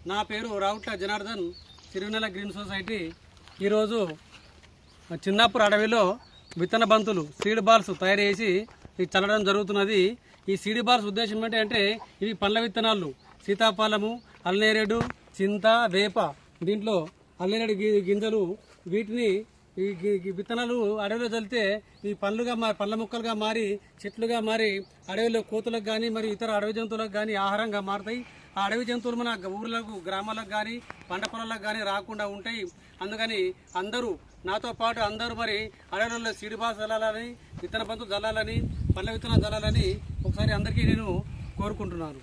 నా పేరు Ravutla Janardhan, Sirivennela green society. ఈరోజు చిన్నాపూర్ అడవిలో విత్తన బంతులు సీడ్ బాల్స్ తయారు చేసి చల్లడం జరుగుతున్నది. ఈ సీడ్ బాల్స్ ఉద్దేశం ఏంటంటే ఇవి పండ్ల విత్తనాలు, సీతాఫలము, అల్నేరేడు, చింత, వేప. దీంట్లో అల్నేరేడు గింజలు, వీటిని ఈ విత్తనాలు అడవిలో చల్లితే ఈ పండ్ల మొక్కలుగా మారి చెట్లుగా మారి అడవిలో కోతులకు కానీ మరి ఇతర అడవి జంతువులకు కానీ ఆహారంగా మారుతాయి. ఆ అడవి జంతువులు మన ఊర్లకు, గ్రామాలకు కానీ పంట పొలాలకు కానీ రాకుండా ఉంటాయి. అందుకని అందరూ నాతో పాటు అందరూ మరి అడవులలో సీడ్ బాల్స్ చల్లాలని, విత్తన బంతులు చల్లాలని, పండ్ల విత్తనాలు చల్లాలని ఒకసారి అందరికీ నేను కోరుకుంటున్నాను.